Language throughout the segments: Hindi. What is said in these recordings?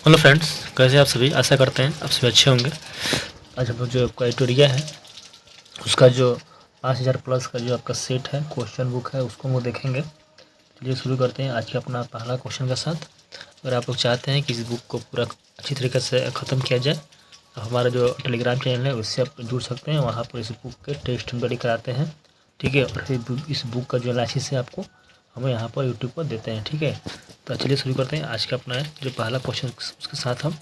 हेलो फ्रेंड्स, कैसे आप सभी। आशा करते हैं आप सभी अच्छे होंगे। आज हम लोग जो आपका ट्यूटोरिया है उसका जो 5000 प्लस का जो आपका सेट है, क्वेश्चन बुक है, उसको हम लोग देखेंगे। चलिए शुरू करते हैं आज के अपना पहला क्वेश्चन के साथ। अगर आप लोग चाहते हैं कि इस बुक को पूरा अच्छी तरीके से ख़त्म किया जाए तो हमारा जो टेलीग्राम चैनल है उससे आप जुड़ सकते हैं। वहाँ पर इस बुक के टेस्ट हम रेडी कराते हैं, ठीक है। और फिर इस बुक का जो एनालिसिस है आपको हम यहाँ पर यूट्यूब पर देते हैं, ठीक है। तो चलिए शुरू करते हैं आज का अपना जो पहला क्वेश्चन, उसके साथ हम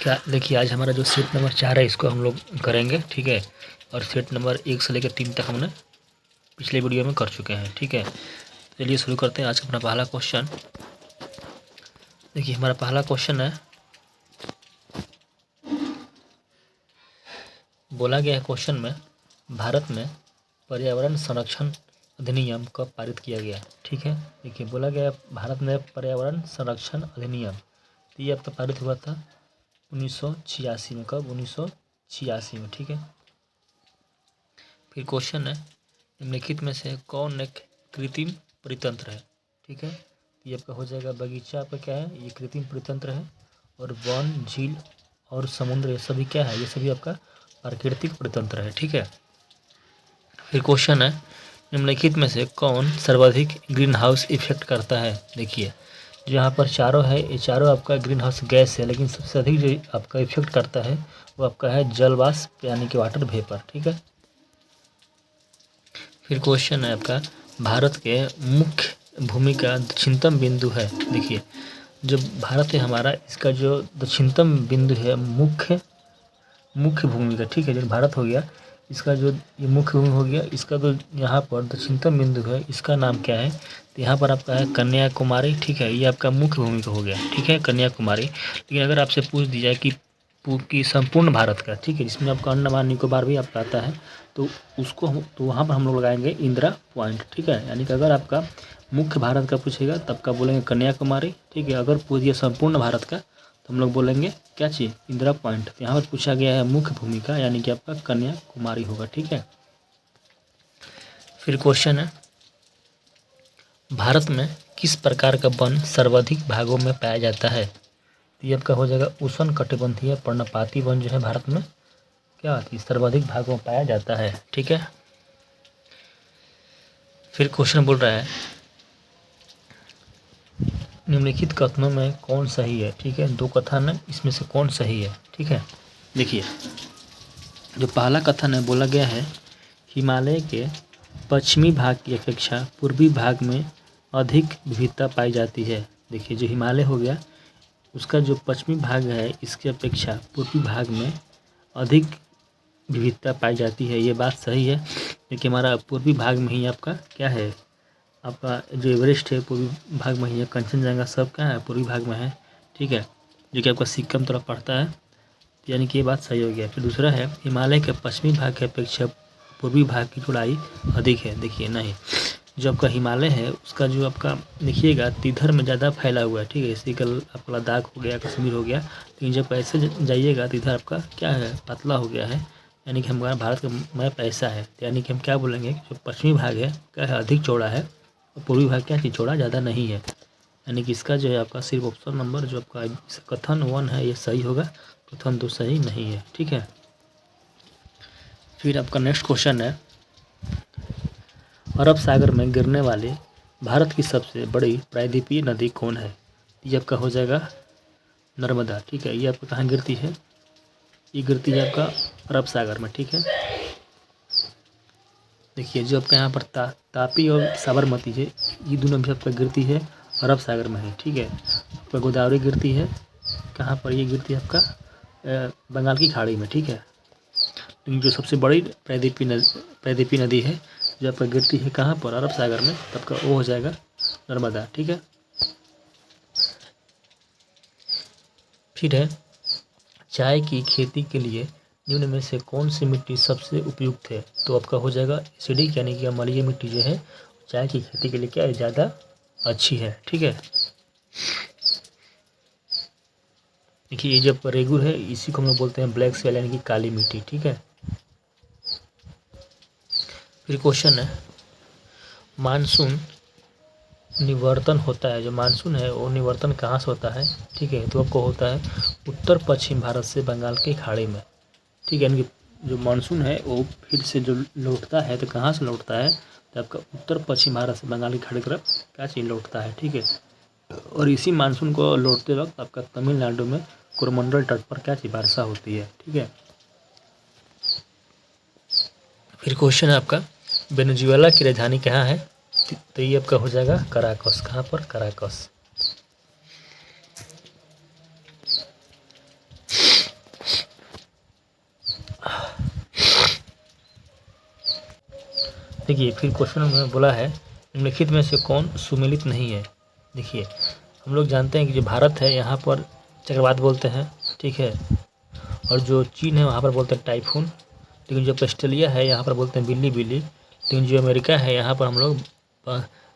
क्या देखिए। आज हमारा जो सेट नंबर 4 है इसको हम लोग करेंगे, ठीक है। और सेट नंबर 1 से लेकर 3 तक हमने पिछले वीडियो में कर चुके हैं, ठीक है। चलिए शुरू करते हैं आज का अपना पहला क्वेश्चन। देखिए हमारा पहला क्वेश्चन है, बोला गया है क्वेश्चन में, भारत में पर्यावरण संरक्षण अधिनियम कब पारित किया गया, ठीक है। देखिए बोला गया है भारत में पर्यावरण संरक्षण अधिनियम, तो ये अब तक पारित हुआ था 1986 में। कब? 1986 में, ठीक है। फिर क्वेश्चन है, निम्नलिखित में से कौन एक कृत्रिम परितंत्र है, ठीक है। ये आपका हो जाएगा बगीचा, आपका क्या है, ये कृत्रिम परितंत्र है। और वन, झील और समुद्र, ये सभी क्या है, ये सभी आपका प्राकृतिक परितंत्र है, ठीक है। फिर क्वेश्चन है, निम्नलिखित में से कौन सर्वाधिक ग्रीन हाउस इफेक्ट करता है। देखिए जो यहाँ पर चारों है, ये चारों आपका ग्रीन हाउस गैस है, लेकिन सबसे अधिक जो आपका इफेक्ट करता है वो आपका है जल वाष्प, यानी कि वाटर वेपर, ठीक है। फिर क्वेश्चन है आपका, भारत के मुख्य भूमि का दक्षिणतम बिंदु है। देखिए जो भारत है हमारा, इसका जो दक्षिणतम बिंदु है मुख्य भूमि का, ठीक है। जो भारत हो गया इसका जो ये मुख्य भूमि हो गया, इसका जो यहाँ पर दक्षिणतम बिंदु है इसका नाम क्या है, तो यहाँ पर आपका है कन्याकुमारी, ठीक है। ये आपका मुख्य भूमि का हो गया, ठीक है, कन्याकुमारी। लेकिन अगर आपसे पूछ दिया जाए कि संपूर्ण भारत का, ठीक है, जिसमें आपका अंडमान निकोबार भी आपका आता है, तो उसको हम तो वहाँ पर हम लोग लगाएंगे इंदिरा पॉइंट, ठीक है। यानी कि अगर आपका मुख्य भारत का पूछेगा तब का बोलेंगे कन्याकुमारी, ठीक है। अगर पूछ दिया संपूर्ण भारत का तो हम लोग बोलेंगे क्या चीज़, इंदिरा पॉइंट। तो यहाँ पर पूछा गया है मुख्य भूमि का, यानी कि आपका कन्याकुमारी होगा, ठीक है। फिर क्वेश्चन है, भारत में किस प्रकार का वन सर्वाधिक भागों में पाया जाता है। तो ये आपका हो जाएगा उष्ण कटिबंधीय पर्णपाती वन जो है भारत में क्या आती है, सर्वाधिक भागों में पाया जाता है, ठीक है। फिर क्वेश्चन बोल रहा है, निम्नलिखित कथनों में कौन सही है, ठीक है। दो कथन है, इसमें से कौन सही है, ठीक है। देखिए जो पहला कथन है, बोला गया है हिमालय के पश्चिमी भाग की अपेक्षा पूर्वी भाग में अधिक विविधता पाई जाती है। देखिए जो हिमालय हो गया उसका जो पश्चिमी भाग है इसकी अपेक्षा पूर्वी भाग में अधिक विविधता पाई जाती है, ये बात सही है। क्योंकि हमारा पूर्वी भाग में ही आपका क्या है, आपका जो एवरेस्ट है पूर्वी भाग में ही है, कंचनजंगा सब क्या है पूर्वी भाग में है, ठीक है। जो कि आपका सिक्किम तरफ पड़ता है, यानी कि ये बात सही हो गया। फिर दूसरा है, हिमालय के पश्चिमी भाग की अपेक्षा पूर्वी भाग की चौड़ाई अधिक है। देखिए नहीं, जो आपका हिमालय है उसका जो आपका देखिएगा तिधर में ज़्यादा फैला हुआ है, ठीक है। इसी का आपका लद्दाख हो गया, कश्मीर हो गया, लेकिन जब ऐसे जाइएगा तो इधर आपका क्या है, पतला हो गया है। यानी कि हमारा भारत का मैप ऐसा है, यानी कि हम क्या बोलेंगे, जो पश्चिमी भाग है क्या है, अधिक चौड़ा है, और पूर्वी भाग क्या चीज़ चौड़ा ज़्यादा नहीं है। यानी कि इसका जो है आपका सिर्फ ऑप्शन नंबर जो आपका कथन 1 है ये सही होगा, कथन 2 सही नहीं है, ठीक है। फिर आपका नेक्स्ट क्वेश्चन है, अरब सागर में गिरने वाली भारत की सबसे बड़ी प्रायद्वीपीय नदी कौन है। ये आपका हो जाएगा नर्मदा, ठीक है। ये आपका कहाँ गिरती है, ये गिरती है आपका अरब सागर में, ठीक है। देखिए जो आपका यहाँ पर तापी और साबरमती है, ये दोनों भी आपका गिरती है अरब सागर में है, ठीक है। आपका गोदावरी गिरती है कहाँ पर, ये गिरती है आपका बंगाल की खाड़ी में, ठीक है। लेकिन जो सबसे बड़ी प्रायद्वीपीय नदी है जो आपका गिरती है कहाँ पर, अरब सागर में, तब का वो हो जाएगा नर्मदा, ठीक है। फिर है, चाय की खेती के लिए निम्न में से कौन सी मिट्टी सबसे उपयुक्त है। तो आपका हो जाएगा एसिडिक, यानी कि अम्लीय मिट्टी जो है चाय की खेती के लिए क्या है, ज़्यादा अच्छी है, ठीक है। देखिए ये जब रेगुर है इसी को हम लोग बोलते हैं ब्लैक सॉइल, यानी कि काली मिट्टी, ठीक है। फिर क्वेश्चन है, मानसून निवर्तन होता है, जो मानसून है वो निवर्तन कहाँ से होता है, ठीक है, तो आपको होता है उत्तर पश्चिम भारत से बंगाल की खाड़ी में, ठीक है। यानी कि जो मानसून है वो फिर से जो लौटता है तो कहाँ से लौटता है, तो आपका उत्तर पश्चिम भारत से बंगाल की खाड़ी की तरफ क्या चीज़ लौटता है, ठीक है। और इसी मानसून को लौटते वक्त आपका तमिलनाडु में कोरोमंडल तट पर क्या चीज़ वर्षा होती है, ठीक है। फिर क्वेश्चन है आपका, वेनेजुएला की राजधानी कहाँ है, तो ये आपका हो जाएगा कराकस। कहाँ पर, कराकस। देखिए फिर क्वेश्चन में बोला है निम्नलिखित में से कौन सुमेलित नहीं है। देखिए हम लोग जानते हैं कि जो भारत है यहाँ पर चक्रवात बोलते हैं, ठीक है, और जो चीन है वहाँ पर बोलते हैं टाइफून, लेकिन जो ऑस्ट्रेलिया है यहाँ पर बोलते हैं बिल्ली बिल्ली, लेकिन जो अमेरिका है यहाँ पर हम लोग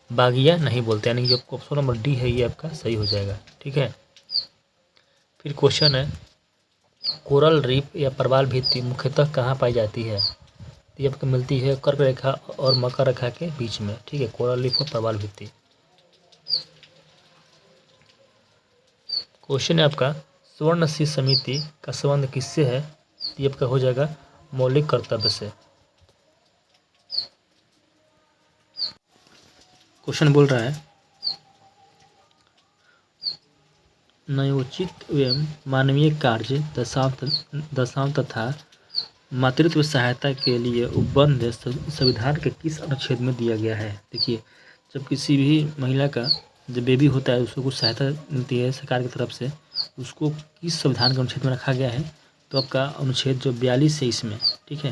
बागिया नहीं बोलते, यानी कि जो ऑप्शन नंबर डी है ये आपका सही हो जाएगा, ठीक है। फिर क्वेश्चन है कोरल रीफ या प्रवाल भित्ति मुख्यतः कहाँ पाई जाती है, तो ये आपको मिलती है कर्क रेखा और मकर रेखा के बीच में, ठीक है, कोरल रीफ और प्रवाल भित्ति। क्वेश्चन है आपका स्वर्ण सी समिति का संबंध किससे है, तो ये आपका हो जाएगा मौलिक कर्तव्य से। क्वेश्चन बोल रहा है न्यायोचित एवं मानवीय कार्य दशांश तथा मातृत्व सहायता के लिए उपबंध संविधान के किस अनुच्छेद में दिया गया है। देखिए जब किसी भी महिला का जब बेबी होता है उसको कुछ सहायता मिलती है सरकार की तरफ से, उसको किस संविधान के अनुच्छेद में रखा गया है, तो आपका अनुच्छेद जो 42 है इसमें, ठीक है।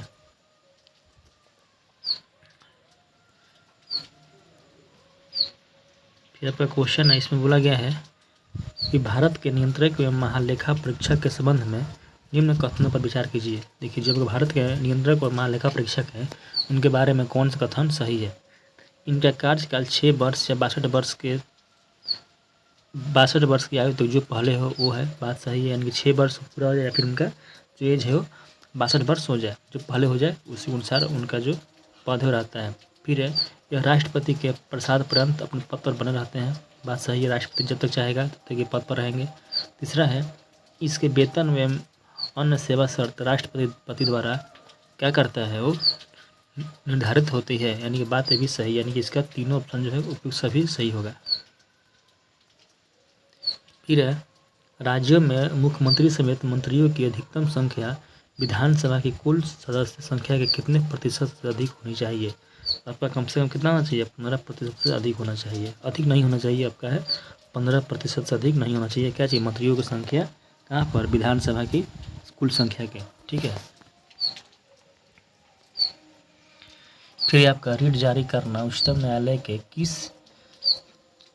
फिर आपका क्वेश्चन है इसमें बोला गया है कि भारत के नियंत्रक एवं महालेखा परीक्षक के संबंध में निम्न कथनों पर विचार कीजिए। देखिए जो भारत के नियंत्रक और महालेखा परीक्षक हैं उनके बारे में कौन सा कथन सही है। इनका कार्यकाल 6 वर्ष या 62 वर्ष की आयु तक जो पहले हो वो है, बात सही है, यानी कि 6 वर्ष पूरा हो जाए या फिर उनका जो एज है वो 62 वर्ष हो जाए, जो पहले हो जाए उसी अनुसार उनका जो पद हो रहता है। फिर है यह राष्ट्रपति के प्रसाद पर्यंत अपने पद पर बने रहते हैं, बात सही है, राष्ट्रपति जब तक चाहेगा तब तक ये पद पर रहेंगे। तीसरा है इसके वेतन एवं अन्य सेवा शर्त राष्ट्रपति द्वारा क्या करता है वो निर्धारित होती है, यानी कि बात ये भी सही, यानी कि इसका तीनों ऑप्शन जो है उपयुक्त सभी सही होगा। फिर है राज्यों में मुख्यमंत्री समेत मंत्रियों की अधिकतम संख्या विधानसभा की कुल सदस्य संख्या के कितने प्रतिशत से अधिक होनी चाहिए। आपका कम से कम कितना होना चाहिए, 15% से अधिक होना चाहिए, अधिक नहीं होना चाहिए, आपका है 15% से अधिक नहीं होना चाहिए। क्या चाहिए, मंत्रियों की संख्या कहाँ पर, विधानसभा की कुल संख्या के, ठीक है। फिर आपका रीट जारी करना उच्चतम न्यायालय के किस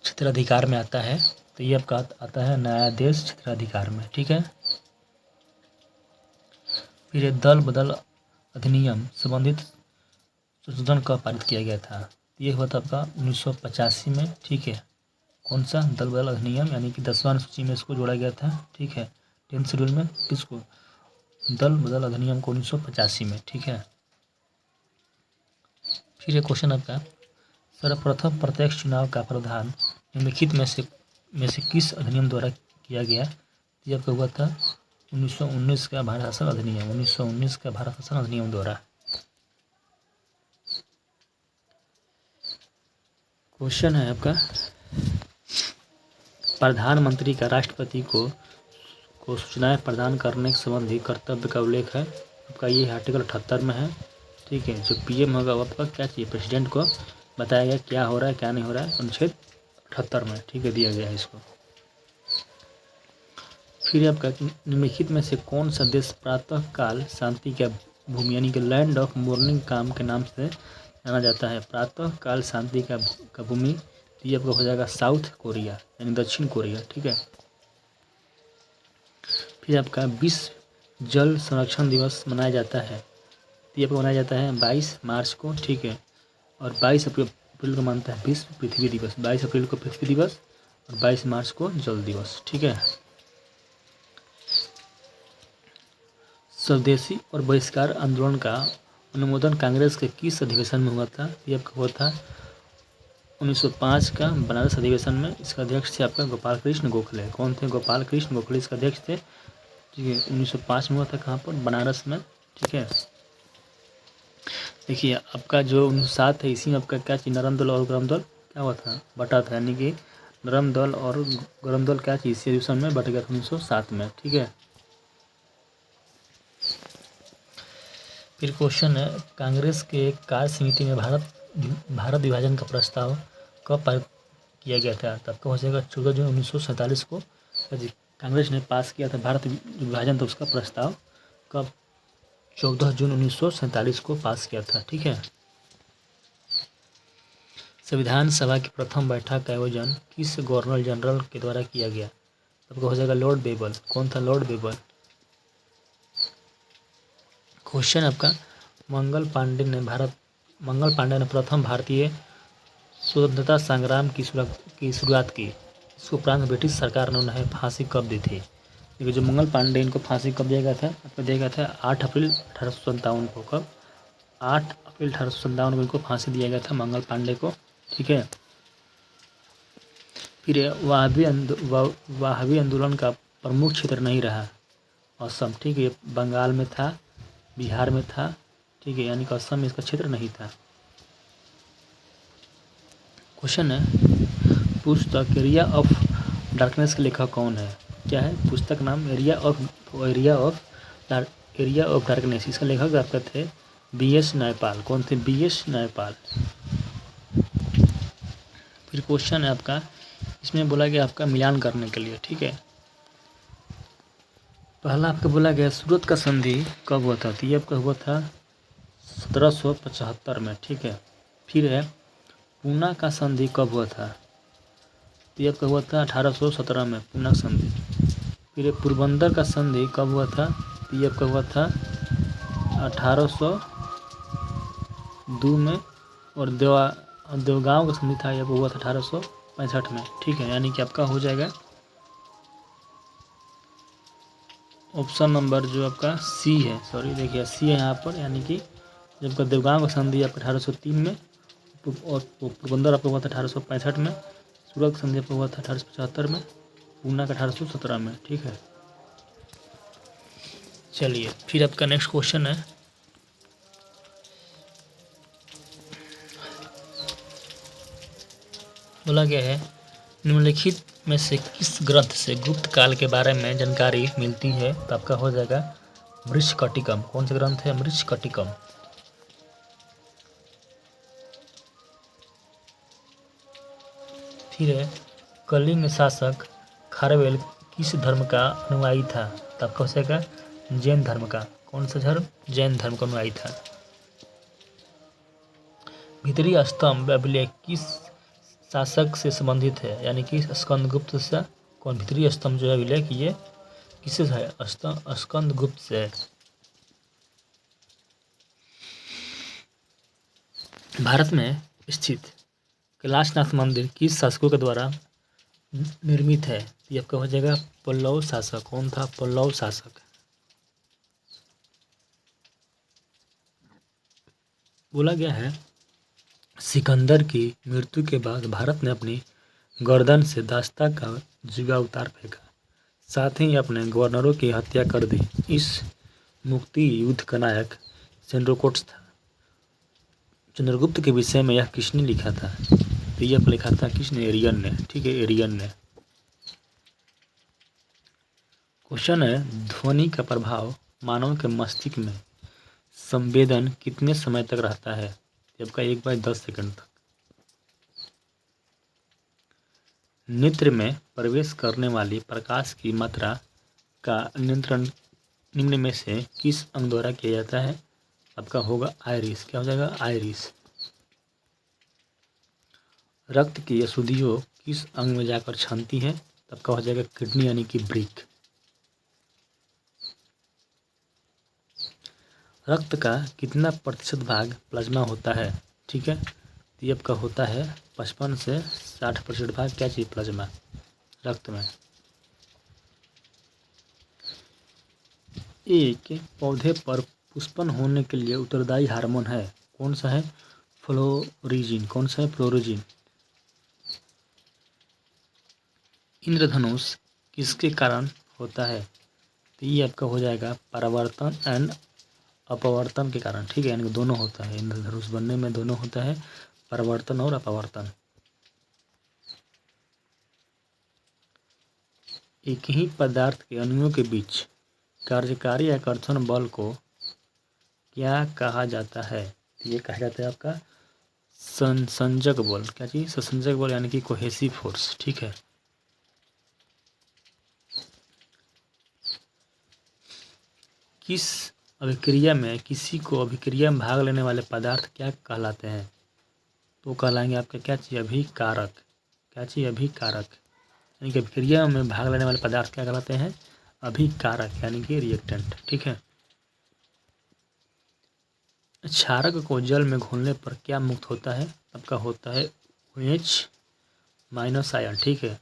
क्षेत्राधिकार में आता है, तो ये आपका आता है न्यायाधीश क्षेत्राधिकार में, ठीक है। फिर ये दल बदल अधिनियम संबंधित संशोधन कब पारित किया गया था, ये हुआ था आपका 1985 में, ठीक है। कौन सा, दल बदल अधिनियम, यानी कि 10वां सूची में इसको जोड़ा गया था, ठीक है, 10th शेड्यूल में किसको, दल बदल अधिनियम को 1985 में, ठीक है। फिर ये क्वेश्चन आपका सर्वप्रथम प्रत्यक्ष चुनाव का प्रावधान निम्नलिखित में से किस अधिनियम द्वारा किया गया, ये आपका हुआ था 1919 का भारत शासन अधिनियम, 1919 का भारत शासन अधिनियम द्वारा। क्वेश्चन है आपका प्रधानमंत्री का राष्ट्रपति को सूचनाएं प्रदान करने संबंधी कर्तव्य का उल्लेख है, आपका ये आर्टिकल 78 में है, ठीक है। जो पीएम होगा वो आपका क्या चाहिए, प्रेसिडेंट को बताया गया क्या हो रहा है क्या नहीं हो रहा है, अनुच्छेद 78 में, ठीक है, दिया गया है इसको। फिर आपका निम्नलिखित में से कौन सा देश प्रातः काल शांति का भूमि यानी कि लैंड ऑफ मॉर्निंग काम के नाम से जाना जाता है, प्रातः काल शांति का भूमि, ये आपका हो जाएगा साउथ कोरिया यानी दक्षिण कोरिया, ठीक है। फिर आपका विश्व जल संरक्षण दिवस मनाया जाता है, ये आपको मनाया जाता है 22 मार्च को, ठीक है, और 22 अप्रैल को मानता है विश्व पृथ्वी दिवस, 22 अप्रैल को पृथ्वी दिवस और 22 मार्च को जल दिवस, ठीक है। स्वदेशी और बहिष्कार आंदोलन का अनुमोदन कांग्रेस के किस अधिवेशन में हुआ था, ये आपका हुआ था 1905 का बनारस अधिवेशन में इसका अध्यक्ष थे आपका गोपाल कृष्ण गोखले। कौन थे? गोपाल कृष्ण गोखले इसका अध्यक्ष थे। ठीक है, 1905 में हुआ था। कहाँ पर? बनारस में। ठीक है, देखिए आपका जो 1907 है, इसी में आपका क्या चीज़, नरम दल और गरम दल क्या हुआ था? बटा था। यानी कि नरम दल और गरम दल क्या चीज़, इसी अधिवेशन में बट गया था 1907 में। ठीक है, फिर क्वेश्चन है, कांग्रेस के कार्य समिति में भारत विभाजन का प्रस्ताव कब पारित किया गया था? तब का हो जाएगा 14 जून 1947 को कांग्रेस ने पास किया था भारत विभाजन। तो उसका प्रस्ताव कब? 14 जून 1947 को पास किया था। ठीक है, संविधान सभा की प्रथम बैठक का आयोजन किस गवर्नर जनरल के द्वारा किया गया? तब का हो जाएगा लॉर्ड बेबल। कौन था? Lord label. क्वेश्चन आपका, मंगल पांडे ने प्रथम भारतीय स्वतंत्रता संग्राम की शुरुआत की। इसके उपरांत ब्रिटिश सरकार ने उन्हें फांसी कब दी थी? देखिए, जो मंगल पांडे, इनको फांसी कब दिया गया था? आपको दिया गया था 8 अप्रैल 1857 को। कब? 8 अप्रैल 1857 को इनको फांसी दिया गया था मंगल पांडे को। ठीक है, फिर वहाबी आंदोलन का प्रमुख क्षेत्र नहीं रहा असम। ठीक है, बंगाल में था, बिहार में था। ठीक है, यानी कि असम में इसका क्षेत्र नहीं था। क्वेश्चन है, पुस्तक एरिया ऑफ डार्कनेस के लेखक कौन है? क्या है? पुस्तक नाम एरिया ऑफ डार्कनेस। इसका लेखक आपका थे BS नयपाल। कौन थे? BS नयपाल। फिर क्वेश्चन है आपका, इसमें बोला गया आपका मिलान करने के लिए। ठीक है, पहला आपका बोला गया सूरत का संधि कब हुआ था? तो ये आपका हुआ था 1775 में। ठीक है, फिर है पूना का संधि कब हुआ था? तो ये आपका हुआ था 1817 में, पूना संधि। फिर ये पोरबंदर का संधि कब हुआ था? तो ये आपका हुआ था 1802 में। और देवगांव का संधि था, ये हुआ था 1865 में। ठीक है, यानी कि आपका हो जाएगा ऑप्शन नंबर जो आपका सी है। सॉरी, देखिए सी है यहाँ पर, यानी कि जब का देवगांव का संधि आपका 1803 में, और पोरबंदर आपका हुआ था 1865 में, सूरत का संधि आपका हुआ था 1875 में, पूना का 1817 में। ठीक है, चलिए फिर आपका नेक्स्ट क्वेश्चन है, बोला गया है निम्नलिखित में से किस ग्रंथ से गुप्त काल के बारे में जानकारी मिलती है? तो आपका हो जाएगा मृच्छकटिकम। कौन सा ग्रंथ है? मृच्छकटिकम। फिर है कलिंग शासक खारवेल किस धर्म का अनुयायी था? तो आपका हो जाएगा जैन धर्म का। कौन सा धर्म? जैन धर्म का अनुयायी था। भीतरी स्तंभ अभिलेख किस शासक से संबंधित है? यानी कि स्कंदगुप्त से। कौन? भीतरी स्तंभ जो है अभिलेख, ये किससे है? स्कंदगुप्त से। भारत में स्थित कैलाशनाथ मंदिर किस शासकों के द्वारा निर्मित है? ये आपका हो जाएगा पल्लव शासक। कौन था? पल्लव शासक। बोला गया है सिकंदर की मृत्यु के बाद भारत ने अपनी गर्दन से दास्ता का जीवा उतार फेंका, साथ ही अपने गवर्नरों की हत्या कर दी। इस मुक्ति युद्ध का नायक चंद्रकोट था। चंद्रगुप्त के विषय में यह किसने लिखा था? तो यह लिखा था किसने? एरियन ने। ठीक है, एरियन ने। क्वेश्चन है, ध्वनि का प्रभाव मानव के मस्तिष्क में संवेदन कितने समय तक रहता है? जबकि 1/10 सेकंड तक। नेत्र में प्रवेश करने वाली प्रकाश की मात्रा का नियंत्रण निम्न में से किस अंग द्वारा किया जाता है? आपका होगा आइरिस। क्या हो जाएगा? आइरिस। रक्त की अशुद्धियों किस अंग में जाकर छनती है? तब का हो जाएगा किडनी, यानी कि ब्रिक। रक्त का कितना प्रतिशत भाग प्लाज्मा होता है? ठीक है, तो ये आपका होता है 55 से 60% भाग क्या चीज़? प्लाज्मा, रक्त में। एक पौधे पर पुष्पन होने के लिए उत्तरदायी हार्मोन है, कौन सा है? फ्लोरिजिन। कौन सा है? फ्लोरिजिन। इंद्रधनुष किसके कारण होता है? तो ये आपका हो जाएगा परावर्तन एंड अपवर्तन के कारण, ठीक है, यानी कि दोनों होता है। इंद्रधनुष बनने में दोनों होता है, परावर्तन और अपवर्तन। एक ही पदार्थ के अणुओं के बीच कार्यकारी आकर्षण बल को क्या कहा जाता है? तो ये कहा जाता है आपका संसंजक बल। क्या चीज? संसंजक बल, यानी कि कोहेसिव फोर्स, ठीक है। किस अभिक्रिया में किसी को अभिक्रिया में भाग लेने वाले पदार्थ क्या कहलाते हैं? तो कहलाएंगे आपके क्या चाहिए? अभिकारक। क्या चाहिए? अभिकारक, यानी कि अभिक्रिया में भाग लेने वाले पदार्थ क्या कहलाते हैं? अभिकारक, यानी कि रिएक्टेंट, ठीक है। क्षारक को जल में घोलने पर क्या मुक्त होता है? आपका होता है OH- आयन, ठीक है।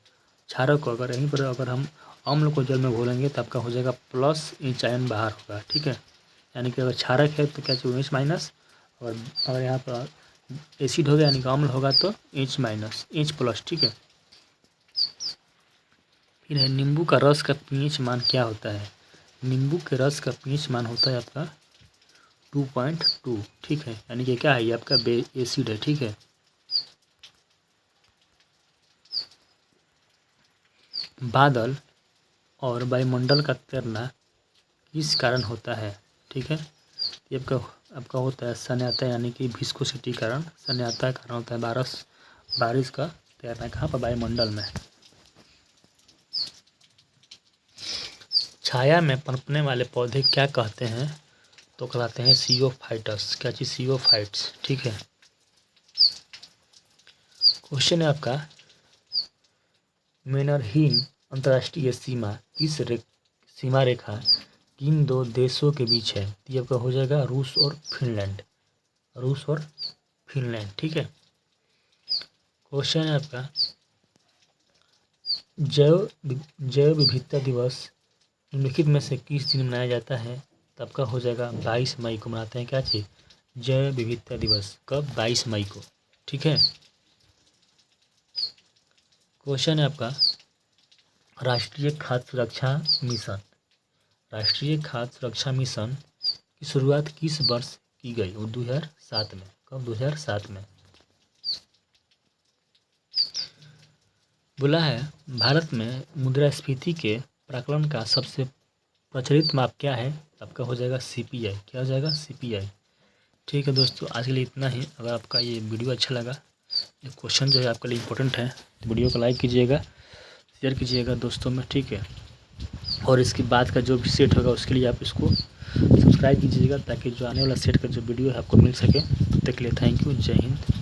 क्षारक को अगर यहीं पर अगर हम अम्ल को जल में घोलेंगे तो आपका हो जाएगा +H आयन बाहर होगा, ठीक है। यानी कि अगर क्षारक है तो क्या चाहिए? OH-, और अगर यहाँ पर एसिड हो गया यानी कि अम्ल होगा तो H-, ठीक है। फिर है नींबू का रस का pH मान क्या होता है? नींबू के रस का pH मान होता है आपका 2.2, ठीक है। यानी कि क्या है? ये आपका एसिड है, ठीक है। बादल और वायुमंडल का तैरना किस कारण होता है? ठीक है, ये आपका होता है सन्याता, यानी कि विस्कोसिटी कारण, सन्याता कारण होता है बारिश का तैरना। कहाँ पर? वायुमंडल में। छाया में पनपने वाले पौधे क्या कहते हैं? तो कहलाते हैं सीओफाइट्स। क्या चीज? सीओफाइट्स, ठीक है। क्वेश्चन है आपका, मैनरहीन अंतर्राष्ट्रीय सीमा सीमा रेखा किन दो देशों के बीच है? ये आपका हो जाएगा रूस और फिनलैंड। रूस और फिनलैंड, ठीक है। क्वेश्चन है आपका, जैव विविधता दिवस निम्नलिखित में से किस दिन मनाया जाता है? तो आपका हो जाएगा 22 मई को मनाते हैं। क्या चीज? जैव विविधता दिवस। कब? 22 मई को, ठीक है। क्वेश्चन है आपका, राष्ट्रीय खाद्य सुरक्षा मिशन। राष्ट्रीय खाद्य सुरक्षा मिशन की शुरुआत किस वर्ष की गई? वो 2007 में। कब? 2007 में। बोला है भारत में मुद्रास्फीति के प्राकलन का सबसे प्रचलित माप क्या है? आपका हो जाएगा CPI। क्या हो जाएगा? CPI, ठीक है। दोस्तों आज के लिए इतना ही। अगर आपका ये वीडियो अच्छा लगा, ये क्वेश्चन जो है आपके लिए इम्पोर्टेंट है, तो वीडियो को लाइक कीजिएगा, शेयर कीजिएगा दोस्तों में, ठीक है। और इसके बाद का जो भी सेट होगा उसके लिए आप इसको सब्सक्राइब कीजिएगा, ताकि जो आने वाला सेट का जो वीडियो है आपको मिल सके। तब तक के लिए थैंक यू। जय हिंद।